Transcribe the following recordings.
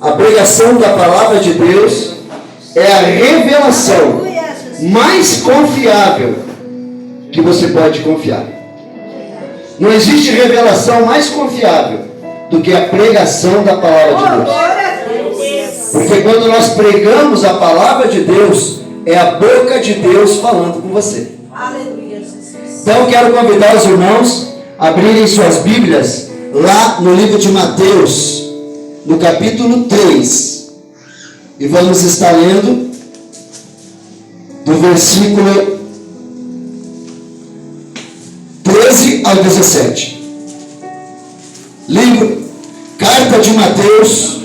A pregação da palavra de Deus é a revelação mais confiável que você pode confiar. Não existe revelação mais confiável do que a pregação da palavra de Deus. Porque quando nós pregamos a palavra de Deus, é a boca de Deus falando com você. Então eu quero convidar os irmãos a abrirem suas Bíblias lá no livro de Mateus, no capítulo 3. E vamos estar lendo do versículo 13 ao 17. Livro, carta de Mateus,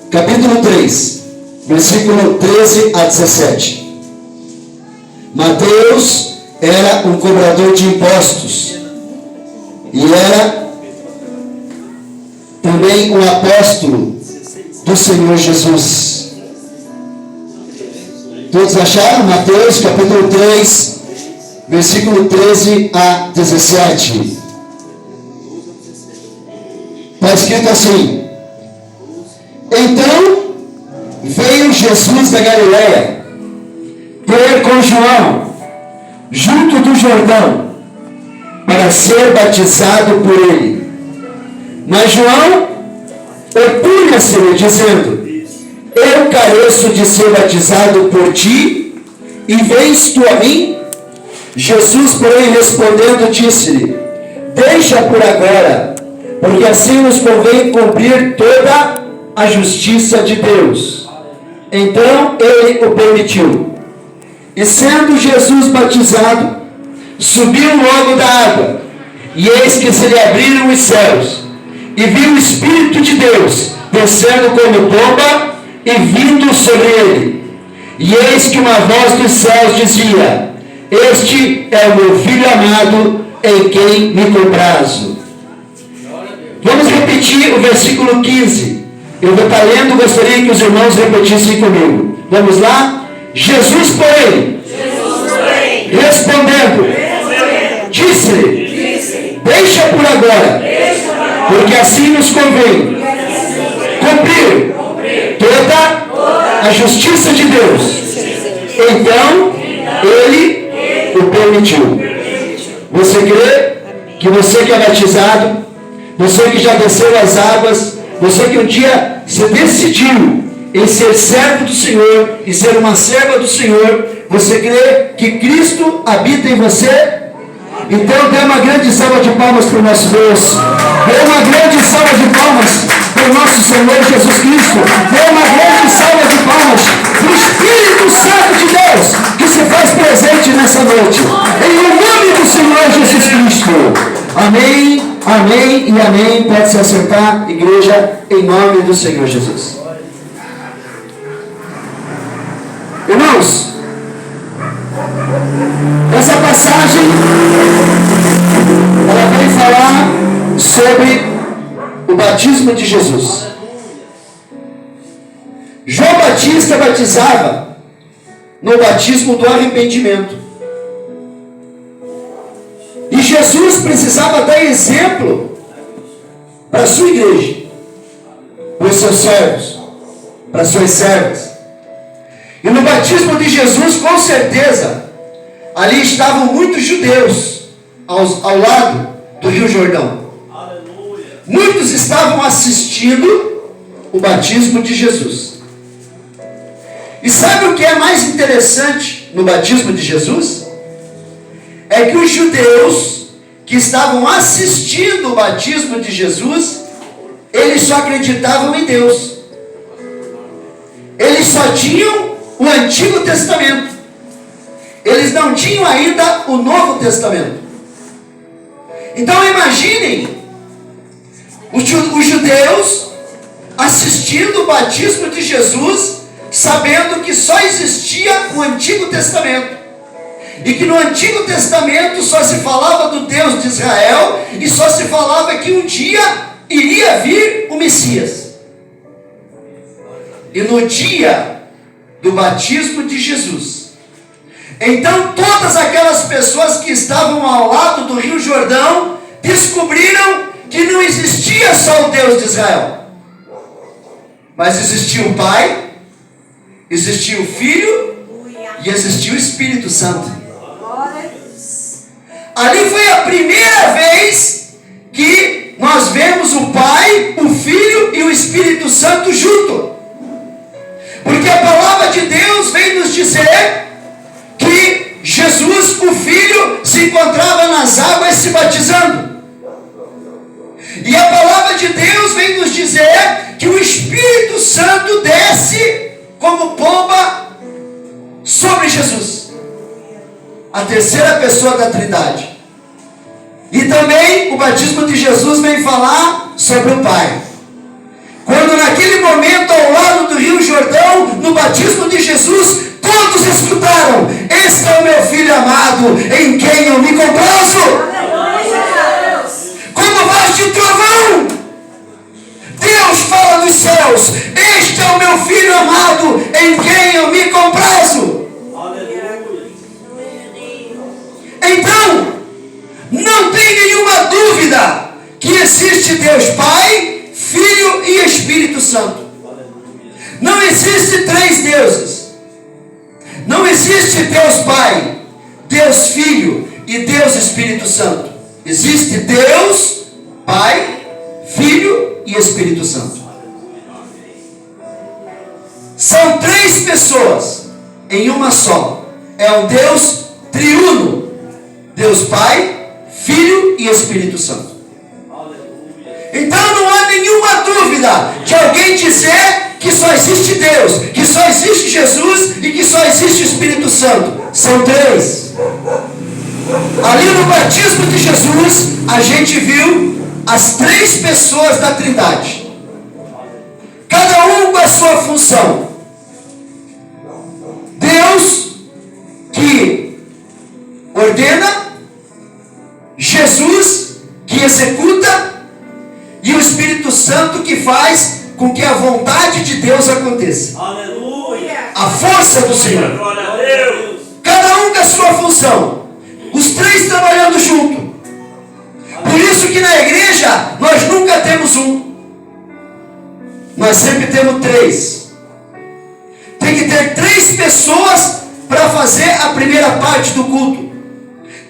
capítulo 3, versículo 13 a 17. Mateus era um cobrador de impostos e era também um apóstolo do Senhor Jesus. Todos acharam? Mateus capítulo 3, versículo 13 a 17. Está escrito assim: Então veio Jesus da Galileia ter com João junto do Jordão para ser batizado por ele. Mas João opunha-se-lhe, dizendo: Eu careço de ser batizado por ti, e vens tu a mim? Jesus, porém, respondendo, disse-lhe: Deixa por agora, porque assim nos convém cumprir toda a justiça de Deus. Então ele o permitiu. E sendo Jesus batizado, subiu logo da água, e eis que se lhe abriram os céus, e viu o Espírito de Deus descendo como pomba e vindo sobre ele. E eis que uma voz dos céus dizia: Este é o meu Filho amado, em quem me comprazo. Vamos repetir o versículo 15. Eu vou estar lendo, gostaria que os irmãos repetissem comigo. Vamos lá? Jesus, porém, respondendo, disse-lhe: Deixa por agora, porque assim nos convém cumprir toda a justiça de Deus. Então ele o permitiu. Você crê que você que é batizado, você que já desceu as águas, você que um dia se decidiu em ser servo do Senhor e ser uma serva do Senhor, você crê que Cristo habita em você? Então dê uma grande salva de palmas para o nosso Deus. Dê uma grande salva de palmas para o nosso Senhor Jesus Cristo. Dê uma grande salva de palmas para o Espírito Santo de Deus que se faz presente nessa noite. Em nome do Senhor Jesus Cristo. Amém, amém e amém. Pode se assentar, igreja, em nome do Senhor Jesus. Irmãos, essa passagem ela vem falar sobre o batismo de Jesus. João Batista batizava no batismo do arrependimento. E Jesus precisava dar exemplo para a sua igreja, para os seus servos, para as suas servas. E no batismo de Jesus, com certeza, ali estavam muitos judeus ao lado do Rio Jordão. Aleluia. Muitos estavam assistindo o batismo de Jesus. E sabe o que é mais interessante no batismo de Jesus? É que os judeus que estavam assistindo o batismo de Jesus, eles só acreditavam em Deus. Eles só tinham o Antigo Testamento. Eles não tinham ainda o Novo Testamento. Então imaginem os judeus assistindo o batismo de Jesus, sabendo que só existia o Antigo Testamento. E que no Antigo Testamento só se falava do Deus de Israel e só se falava que um dia iria vir o Messias. E no dia do batismo de Jesus, então todas aquelas pessoas que estavam ao lado do Rio Jordão descobriram que não existia existia só o Deus de Israel, mas existia o Pai, existia o Filho e existia o Espírito Santo. Ali foi a primeira vez que nós vemos o Pai, o Filho e o Espírito Santo junto. Porque a palavra de Deus vem nos dizer que Jesus, o Filho, se encontrava nas águas se batizando. E a palavra de Deus vem nos dizer que o Espírito Santo desce como pomba sobre Jesus, a terceira pessoa da Trindade. E também o batismo de Jesus vem falar sobre o Pai. Quando naquele momento, ao lado do Rio Jordão, no batismo de Jesus, todos escutaram: este é o meu Filho amado, em quem eu me comprazo. Como voz de trovão, Deus fala dos céus: este é o meu Filho amado, em quem eu me comprazo. Então, não tem nenhuma dúvida que existe Deus Pai, Filho e Espírito Santo. Não existe três deuses. Não existe Deus Pai, Deus Filho e Deus Espírito Santo. Existe Deus Pai, Filho e Espírito Santo. São três pessoas em uma só. É um Deus triuno. Deus Pai, Filho e Espírito Santo. Então não há nenhuma dúvida de alguém dizer que só existe Deus, que só existe Jesus e que só existe o Espírito Santo. São três. Ali no batismo de Jesus, a gente viu as três pessoas da Trindade, cada um com a sua função. Deus que ordena, Jesus que executa e o Espírito Santo que faz com que a vontade de Deus aconteça. Aleluia! A força do Senhor. Glória a Deus. Cada um com a sua função. Os três trabalhando junto. Por isso que na igreja nós nunca temos um. Nós sempre temos três. Tem que ter três pessoas para fazer a primeira parte do culto.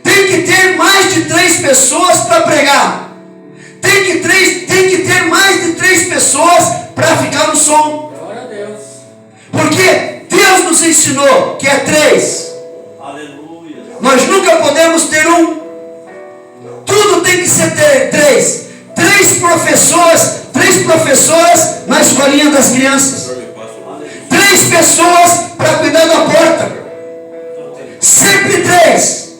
Tem que ter mais de três pessoas para pregar. Tem que ter mais de três pessoas para ficar no som. Glória a Deus. Porque Deus nos ensinou que é três. Aleluia. Nós nunca podemos ter um. Tudo tem que ser três. Três professoras na escolinha das crianças. Três pessoas para cuidar da porta. Sempre três.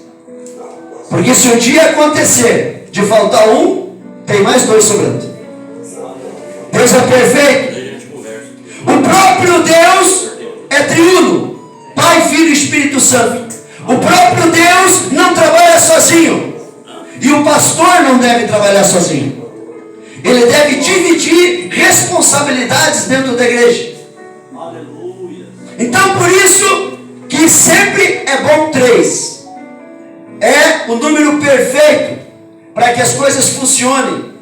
Porque se um dia acontecer de faltar um, tem mais dois sobrando. Deus é perfeito. O próprio Deus é triuno. Pai, Filho e Espírito Santo. O próprio Deus não trabalha sozinho. E o pastor não deve trabalhar sozinho. Ele deve dividir responsabilidades dentro da igreja. Então por isso que sempre é bom três. É o número perfeito para que as coisas funcionem,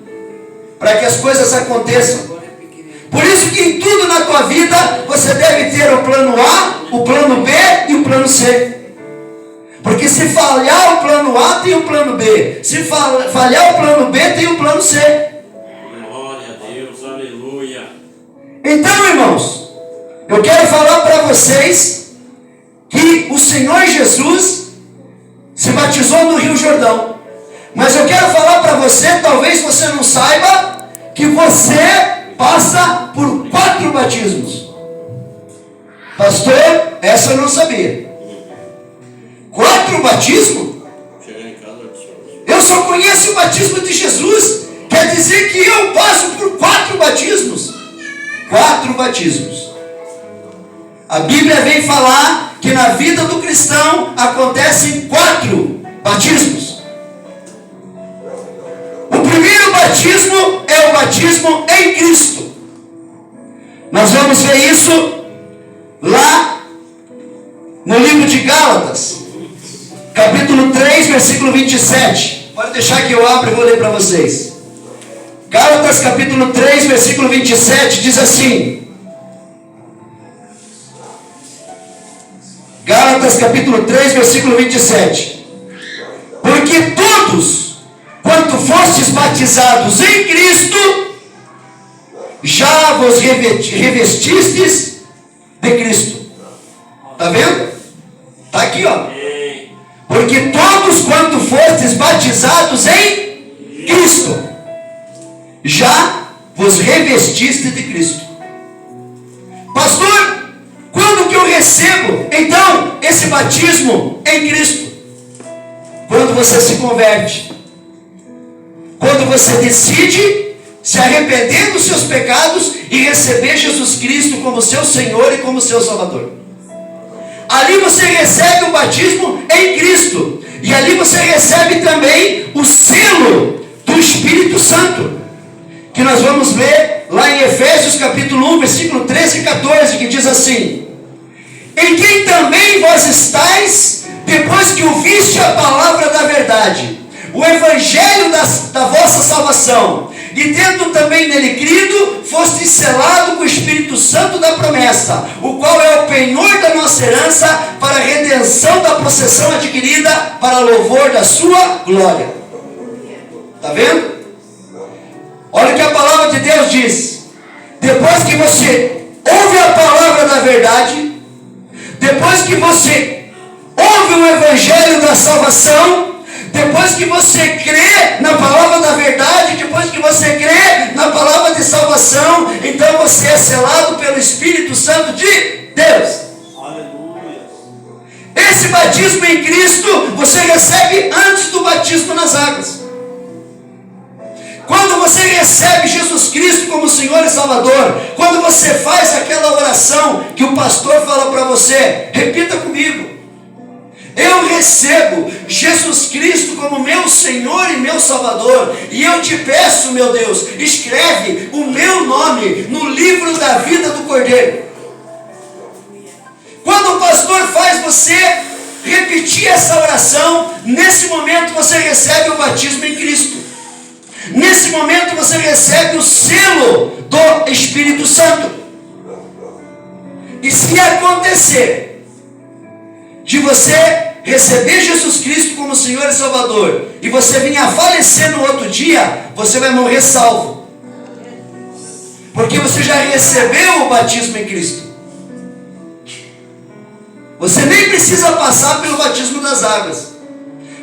para que as coisas aconteçam. Por isso que em tudo na tua vida você deve ter o plano A, o plano B e o plano C. Porque se falhar o plano A, tem o plano B. Se falhar o plano B, tem o plano C. Glória a Deus, aleluia. Então, irmãos, eu quero falar para vocês que o Senhor Jesus se batizou no Rio Jordão. Mas eu quero falar para você, talvez você não saiba, que você passa por 4 batismos. Pastor, essa eu não sabia. 4 batismos? Eu só conheço o batismo de Jesus. Quer dizer que eu passo por 4 batismos. 4 batismos. A Bíblia vem falar que na vida do cristão acontecem 4 batismos. O primeiro batismo é o batismo em Cristo. Nós vamos ver isso lá no livro de Gálatas, capítulo 3, versículo 27. Pode deixar que eu abro e vou ler para vocês. Gálatas capítulo 3, versículo 27, diz assim. Gálatas capítulo 3, versículo 27. Porque todos, quanto fostes batizados em Cristo, já vos revestistes de Cristo. Está vendo? Está aqui, ó. Porque todos quanto fostes batizados em Cristo, já vos revestistes de Cristo. Pastor, quando que eu recebo, então, esse batismo em Cristo? Quando você se converte. Quando você decide se arrepender dos seus pecados e receber Jesus Cristo como seu Senhor e como seu Salvador. Ali você recebe o batismo em Cristo. E ali você recebe também o selo do Espírito Santo. Que nós vamos ler lá em Efésios capítulo 1, versículo 13 e 14, que diz assim: em quem também vós estáis, depois que ouviste a palavra da verdade, o evangelho da vossa salvação, e tendo também nele crido, foste selado com o Espírito Santo da promessa, o qual é o penhor da nossa herança, para a redenção da possessão adquirida, para louvor da sua glória. Está vendo? Olha o que a palavra de Deus diz. Depois que você ouve a palavra da verdade, depois que você ouve o evangelho da salvação, depois que você crê na palavra da verdade, depois que você crê na palavra de salvação, então você é selado pelo Espírito Santo de Deus. Aleluia. Esse batismo em Cristo você recebe antes do batismo nas águas. Quando você recebe Jesus Cristo como Senhor e Salvador, quando você faz aquela oração que o pastor fala para você, repita comigo: eu recebo Jesus Cristo como meu Senhor e meu Salvador, e eu te peço, meu Deus, escreve o meu nome no livro da vida do Cordeiro. Quando o pastor faz você repetir essa oração, nesse momento você recebe o batismo em Cristo. Nesse momento você recebe o selo do Espírito Santo. E se acontecer de você receber Jesus Cristo como Senhor e Salvador, e você vir a falecer no outro dia, você vai morrer salvo. Porque você já recebeu o batismo em Cristo. Você nem precisa passar pelo batismo das águas.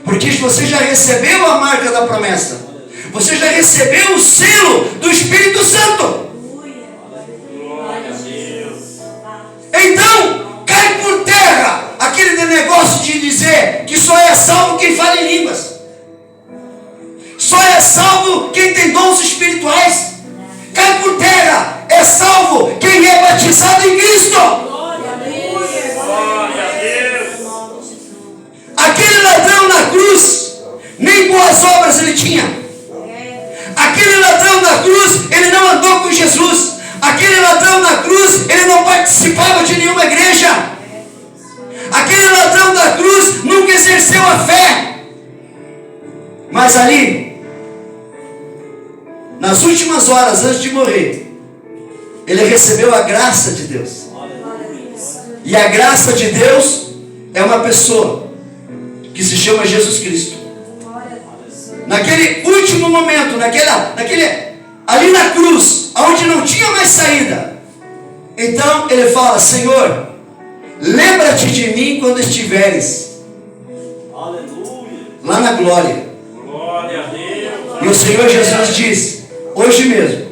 Porque você já recebeu a marca da promessa. Você já recebeu o selo do Espírito Santo. Então, cai por terra aquele negócio de dizer que só é salvo quem fala em línguas. Só é salvo quem tem dons espirituais. Cai por terra. É salvo quem é batizado em Cristo. Aquele ladrão na cruz, nem boas obras ele tinha. Aquele ladrão na cruz, ele não andou com Jesus. Aquele ladrão na cruz, ele não participava de nenhuma igreja. Aquele ladrão da cruz nunca exerceu a fé. Mas ali, nas últimas horas antes de morrer, ele recebeu a graça de Deus. E a graça de Deus é uma pessoa que se chama Jesus Cristo. Naquele último momento, ali na cruz, onde não tinha mais saída, então ele fala: Senhor, lembra-te de mim quando estiveres lá na glória. Glória a Deus. E o Senhor Jesus diz: hoje mesmo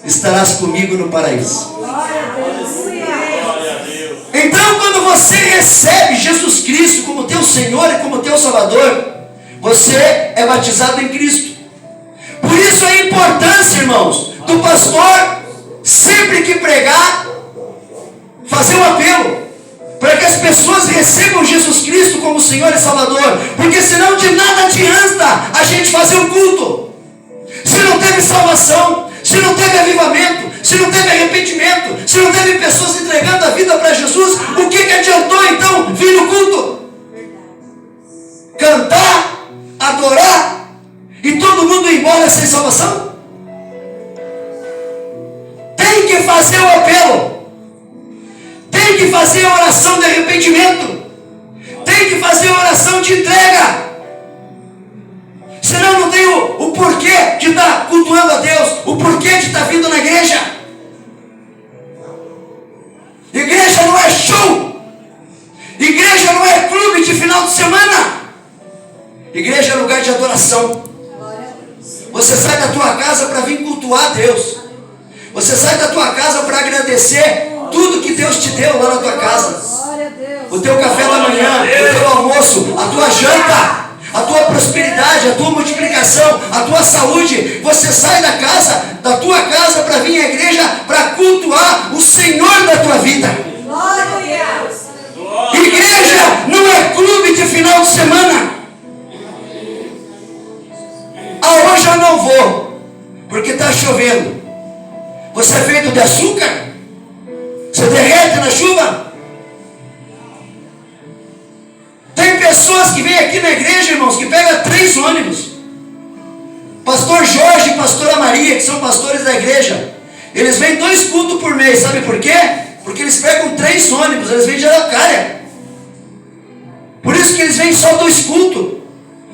estarás comigo no paraíso. Então, quando você recebe Jesus Cristo como teu Senhor e como teu Salvador, você é batizado em Cristo. Por isso a importância, irmãos, do pastor, sempre que pregar, fazer um apelo para que as pessoas recebam Jesus Cristo como Senhor e Salvador. Porque senão de nada adianta a gente fazer um culto se não teve salvação, se não teve avivamento, se não teve arrependimento, se não teve pessoas entregando a vida para Jesus. O que adiantou então vir no culto? Cantar, adorar e todo mundo ir embora sem salvação? fazer o apelo. Tem que fazer a oração de arrependimento. Tem que fazer a oração de entrega. Senão não tem o porquê de estar cultuando a Deus, o porquê de estar vindo na igreja. Igreja não é show. Igreja não é clube de final de semana. Igreja é lugar de adoração. Você sai da tua casa para vir cultuar a Deus. Você sai da tua casa para agradecer tudo que Deus te deu lá na tua casa. O teu café da manhã, o teu almoço, a tua janta, a tua prosperidade, a tua multiplicação, a tua saúde. Você sai da tua casa para vir à igreja para cultuar o Senhor da tua vida. Igreja não é clube de final de semana. Ah, hoje eu não vou, porque está chovendo. Você é feito de açúcar? Você derrete na chuva? Tem pessoas que vêm aqui na igreja, irmãos, que pegam 3 ônibus. Pastor Jorge e pastora Maria, que são pastores da igreja, eles vêm 2 cultos por mês. Sabe por quê? Porque eles pegam 3 ônibus, eles vêm de Araucária. Por isso que eles vêm só 2 cultos.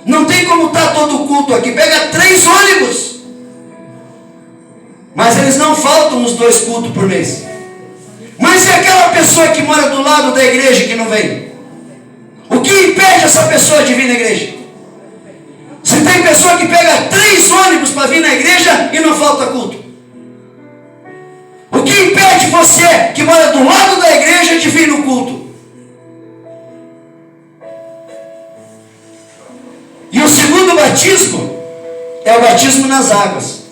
Não tem como estar todo o culto aqui. Pega 3 ônibus. Mas eles não faltam nos 2 cultos por mês. Mas e aquela pessoa que mora do lado da igreja que não vem? O que impede essa pessoa de vir na igreja? Se tem pessoa que pega 3 ônibus para vir na igreja e não falta culto. O que impede você que mora do lado da igreja de vir no culto? E o segundo batismo é o batismo nas águas.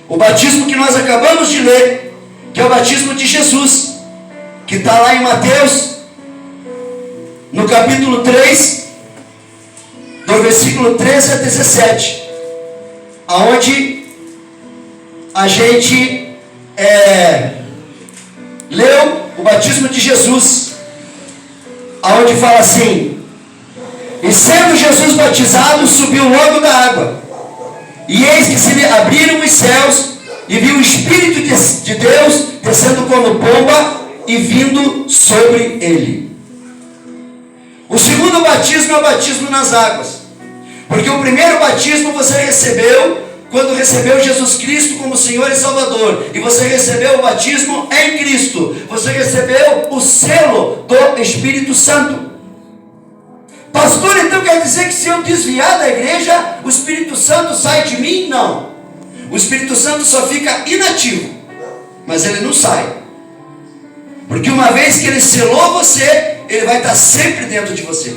O batismo que nós acabamos de ler, que é o batismo de Jesus, que está lá em Mateus, no capítulo 3, do versículo 13 a 17, aonde a gente leu o batismo de Jesus, aonde fala assim: e sendo Jesus batizado, subiu logo da água, e eis que se lhe abriram os céus, e viu o Espírito de Deus descendo como pomba e vindo sobre ele. O segundo batismo é o batismo nas águas, porque o primeiro batismo você recebeu quando recebeu Jesus Cristo como Senhor e Salvador, e você recebeu o batismo em Cristo, você recebeu o selo do Espírito Santo. Pastor, então quer dizer que se eu desviar da igreja, o Espírito Santo sai de mim? Não. O Espírito Santo só fica inativo, mas ele não sai. Porque uma vez que ele selou você, ele vai estar sempre dentro de você.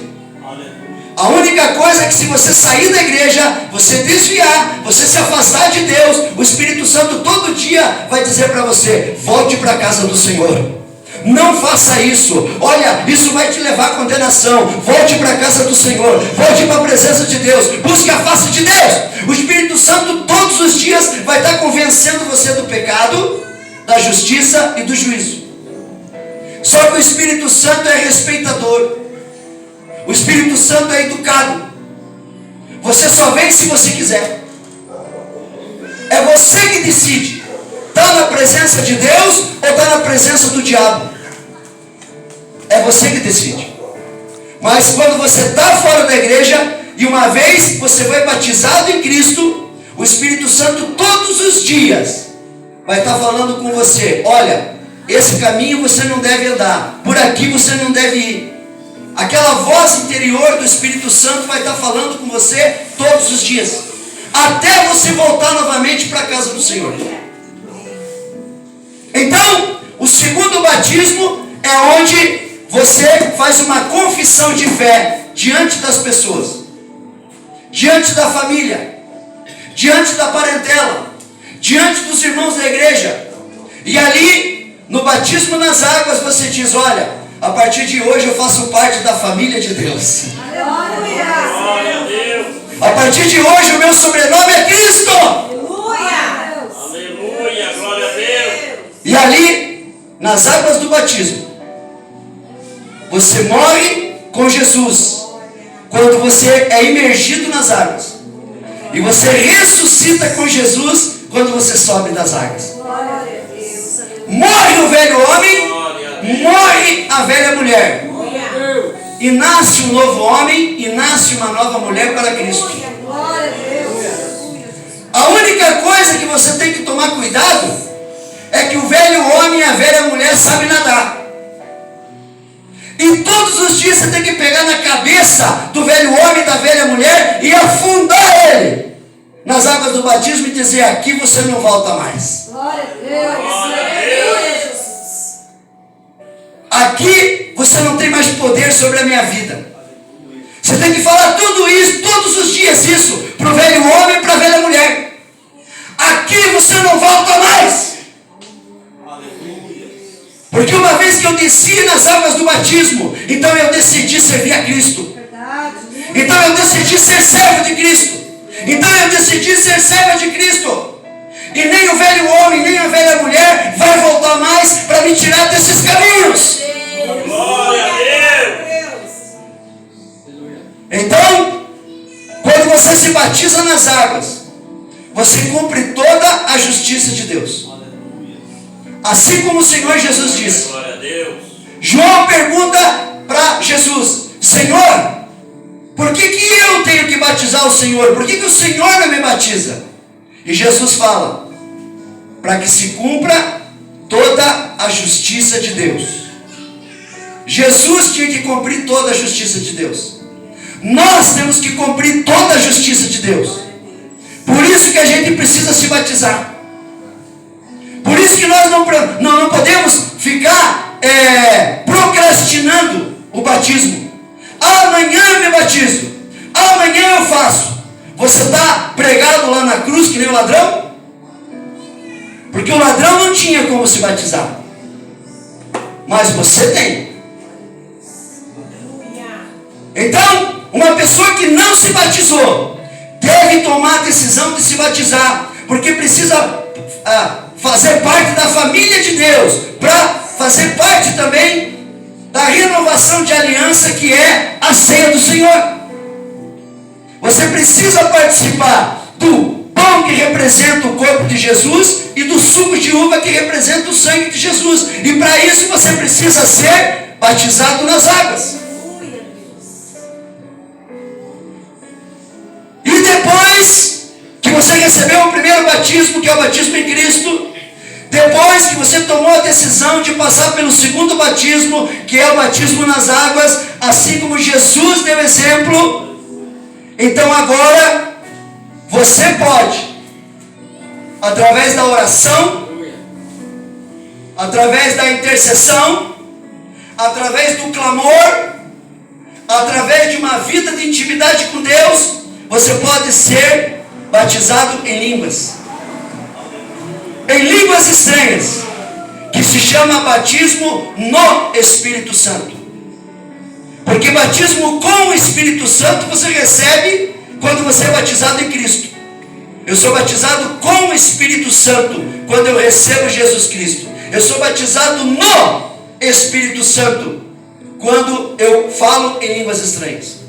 A única coisa é que se você sair da igreja, você desviar, você se afastar de Deus, o Espírito Santo todo dia vai dizer para você: volte para a casa do Senhor. Não faça isso. Olha, isso vai te levar à condenação. Volte para a casa do Senhor. Volte para a presença de Deus. Busque a face de Deus. O Espírito Santo todos os dias vai estar convencendo você do pecado, da justiça e do juízo. Só que o Espírito Santo é respeitador. O Espírito Santo é educado. Você só vem se você quiser. É você que decide. Está na presença de Deus ou está na presença do diabo? É você que decide. Mas quando você está fora da igreja, e uma vez você foi batizado em Cristo, o Espírito Santo todos os dias vai estar falando com você: olha, esse caminho você não deve andar, por aqui você não deve ir. Aquela voz interior do Espírito Santo vai estar falando com você todos os dias, até você voltar novamente para a casa do Senhor. Então, o segundo batismo é onde você faz uma confissão de fé diante das pessoas, diante da família, diante da parentela, diante dos irmãos da igreja. E ali, no batismo nas águas, você diz: olha, a partir de hoje eu faço parte da família de Deus. Glória a Deus. A partir de hoje o meu sobrenome é Cristo. Aleluia, glória a Deus. E ali, nas águas do batismo, você morre com Jesus quando você é imergido nas águas. E você ressuscita com Jesus quando você sobe das águas. Morre o velho homem, morre a velha mulher. E nasce um novo homem e nasce uma nova mulher para Cristo. A única coisa que você tem que tomar cuidado é que o velho homem e a velha mulher sabem nadar. E todos os dias você tem que pegar na cabeça do velho homem e da velha mulher e afundar ele nas águas do batismo e dizer: aqui você não volta mais. Glória a Deus. Aqui você não tem mais poder sobre a minha vida. Você tem que falar tudo isso, todos os dias isso, para o velho homem e para a velha mulher. Aqui você não volta mais. Porque uma vez que eu desci nas águas do batismo, então eu decidi servir a Cristo. Então eu decidi ser servo de Cristo. Então eu decidi ser serva de Cristo. E nem o velho homem, nem a velha mulher vai voltar mais para me tirar desses caminhos. Glória a Deus. Então, quando você se batiza nas águas, você cumpre toda a justiça de Deus. Assim como o Senhor Jesus disse. Glória a Deus. João pergunta para Jesus: Senhor, por que eu tenho que batizar o Senhor? Por que o Senhor não me batiza? E Jesus fala: para que se cumpra toda a justiça de Deus. Jesus tinha que cumprir toda a justiça de Deus. Nós temos que cumprir toda a justiça de Deus. Por isso que a gente precisa se batizar. Por isso que nós não podemos ficar procrastinando o batismo. Amanhã eu me batizo. Amanhã eu faço. Você está pregado lá na cruz que nem o ladrão? Porque o ladrão não tinha como se batizar. Mas você tem. Então, uma pessoa que não se batizou deve tomar a decisão de se batizar, porque precisa fazer parte da família de Deus, para fazer parte também da renovação de aliança que é a ceia do Senhor. Você precisa participar do pão que representa o corpo de Jesus e do suco de uva que representa o sangue de Jesus. E para isso você precisa ser batizado nas águas. E depois que você recebeu o primeiro batismo, que é o batismo em Cristo, depois que você tomou a decisão de passar pelo segundo batismo, que é o batismo nas águas, assim como Jesus deu exemplo, então agora você pode, através da oração, através da intercessão, através do clamor, através de uma vida de intimidade com Deus, você pode ser batizado em línguas. Em línguas estranhas, que se chama batismo no Espírito Santo. Porque batismo com o Espírito Santo você recebe quando você é batizado em Cristo. Eu sou batizado com o Espírito Santo quando eu recebo Jesus Cristo. Eu sou batizado no Espírito Santo quando eu falo em línguas estranhas.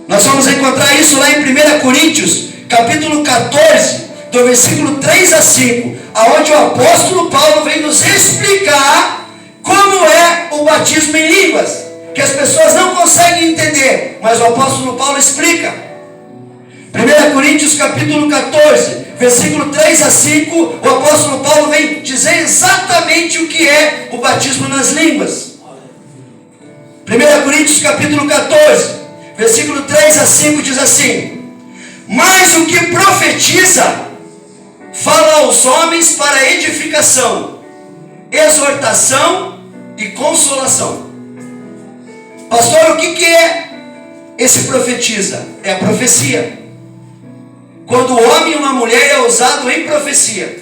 Nós vamos encontrar isso lá em 1 Coríntios, capítulo 14, do versículo 3 a 5, aonde o apóstolo Paulo vem nos explicar como é o batismo em línguas, que as pessoas não conseguem entender, mas o apóstolo Paulo explica. 1 Coríntios capítulo 14, versículo 3 a 5, o apóstolo Paulo vem dizer exatamente o que é o batismo nas línguas. 1 Coríntios capítulo 14, versículo 3 a 5 diz assim: mas o que profetiza fala aos homens para edificação, exortação e consolação. Pastor, o que é esse profetiza? É a profecia. Quando o homem e uma mulher é usado em profecia,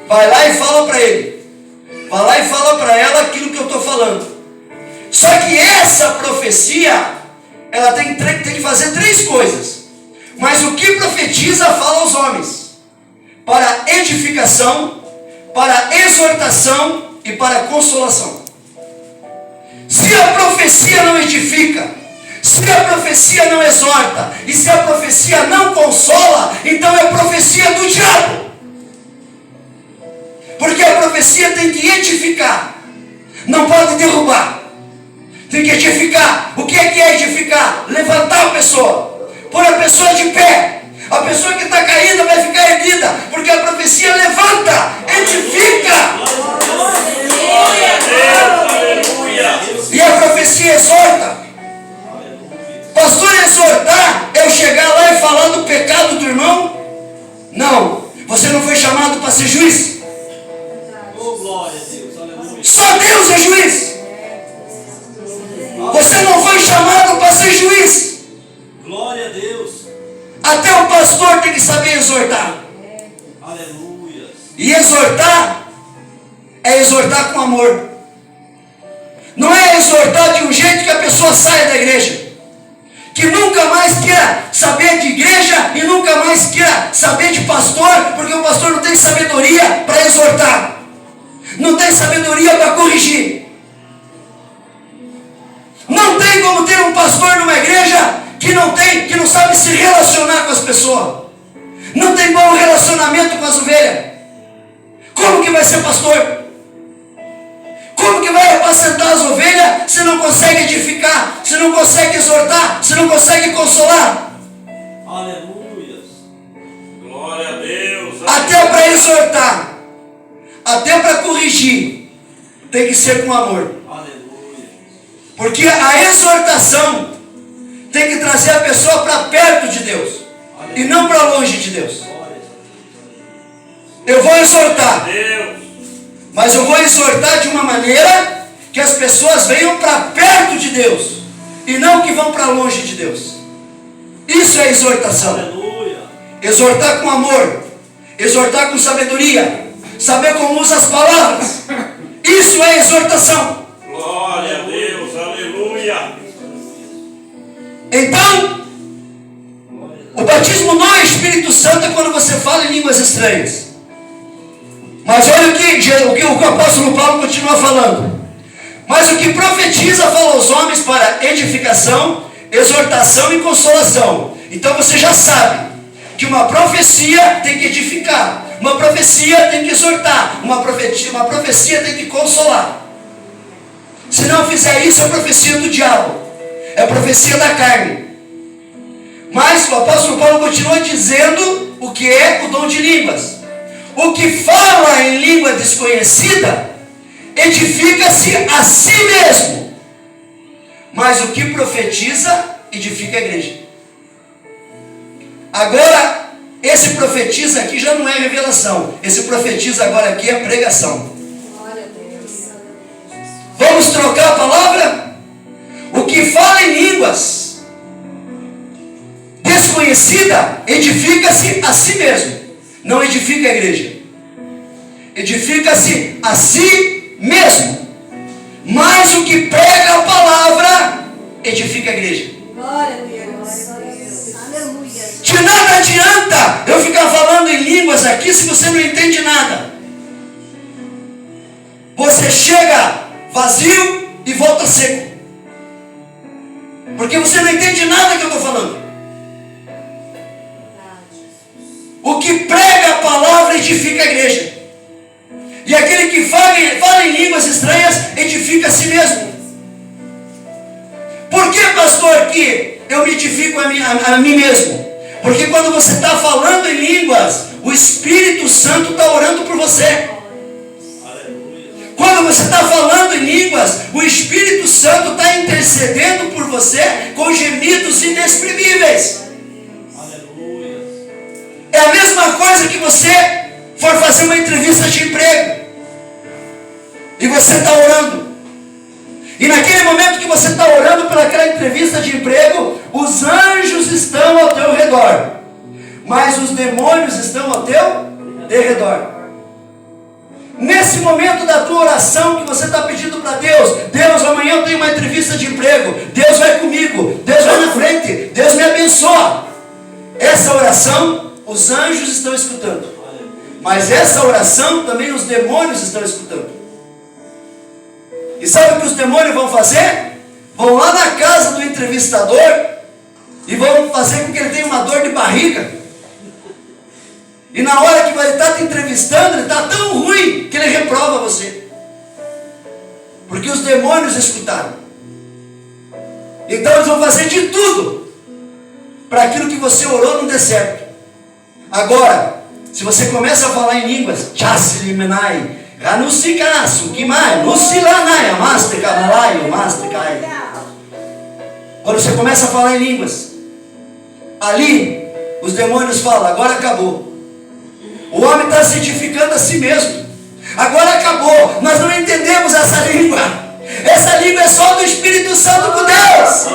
vai lá e fala para ele, vai lá e fala para ela aquilo que eu estou falando. Só que essa profecia, ela tem que fazer três coisas. Mas o que profetiza fala aos homens, para edificação, para exortação e para consolação. Se a profecia não edifica, se a profecia não exorta, e se a profecia não consola, então é profecia do diabo. Porque a profecia tem que edificar, não pode derrubar. Tem que edificar. O que é edificar? Levantar a pessoa, pôr a pessoa de pé. A pessoa que está caída vai ficar erguida, porque a profecia levanta, edifica. E a profecia exorta. Pastor, exortar é eu chegar lá e falar do pecado do irmão? Não. Você não foi chamado para ser juiz. Só Deus é juiz. Você não foi chamado para ser juiz. Glória a Deus. Até o pastor tem que saber exortar. Aleluia. E exortar é exortar com amor. Não é exortar de um jeito que a pessoa saia da igreja, que nunca mais queira saber de igreja e nunca mais queira saber de pastor, porque o pastor não tem sabedoria para exortar, não tem sabedoria para corrigir. Não tem como ter um pastor numa igreja que não sabe se relacionar com as pessoas, não tem bom relacionamento com as ovelhas. Como que vai ser pastor? Como que vai apacentar as ovelhas se não consegue edificar, se não consegue exortar, se não consegue consolar? Aleluia. Glória a Deus. Até para exortar, até para corrigir, tem que ser com amor. Aleluia. Porque a exortação tem que trazer a pessoa para perto de Deus e não para longe de Deus. Eu vou exortar, mas eu vou exortar de uma maneira que as pessoas venham para perto de Deus e não que vão para longe de Deus. Isso é exortação. Aleluia. Exortar com amor, exortar com sabedoria, saber como usa as palavras. Isso é exortação. Glória a Deus. Aleluia. Então, o batismo no Espírito Santo é quando você fala em línguas estranhas. Mas olha o que o apóstolo Paulo continua falando. Mas o que profetiza fala aos homens para edificação, exortação e consolação. Então você já sabe que uma profecia tem que edificar, uma profecia tem que exortar, uma profecia tem que consolar. Se não fizer isso, é profecia do diabo, é profecia da carne. Mas o apóstolo Paulo continua dizendo o que é o dom de línguas. O que fala em língua desconhecida edifica-se a si mesmo, mas o que profetiza edifica a igreja. Agora, esse profetiza aqui já não é revelação, esse profetiza agora aqui é pregação. Vamos trocar a palavra? O que fala em línguas desconhecida edifica-se a si mesmo, não edifica a igreja, edifica-se a si mesmo, mas o que prega a palavra edifica a igreja. Glória a Deus. Aleluia. De nada adianta eu ficar falando em línguas aqui se você não entende nada. Você chega vazio e volta seco, porque você não entende nada que eu estou falando. O que prega a palavra edifica a igreja. E aquele que fala em línguas estranhas edifica a si mesmo. Por que, pastor, que eu me edifico a mim mesmo? Porque quando você está falando em línguas, o Espírito Santo está orando por você. Quando você está falando em línguas, o Espírito Santo está intercedendo por você com gemidos inexprimíveis. É a mesma coisa que você for fazer uma entrevista de emprego e você está orando. E naquele momento que você está orando pelaquela entrevista de emprego, os anjos estão ao teu redor, mas os demônios estão ao teu derredor. Nesse momento da tua oração que você está pedindo para Deus, Deus, amanhã eu tenho uma entrevista de emprego, Deus vai comigo, Deus vai na frente, Deus me abençoa. Essa oração os anjos estão escutando, mas essa oração também os demônios estão escutando. E sabe o que os demônios vão fazer? Vão lá na casa do entrevistador e vão fazer com que ele tenha uma dor de barriga. E na hora que ele está te entrevistando, ele está tão ruim que ele reprova você. Porque os demônios escutaram. Então eles vão fazer de tudo para aquilo que você orou não dê certo. Agora, se você começa a falar em línguas, Chassilimenai, Ranusikasu, Kimai, Nusilanai, Amastekanalai, Amastekai. Quando você começa a falar em línguas, ali os demônios falam, agora acabou. O homem está santificando a si mesmo. Agora acabou. Nós não entendemos essa língua. Essa língua é só do Espírito Santo com Deus.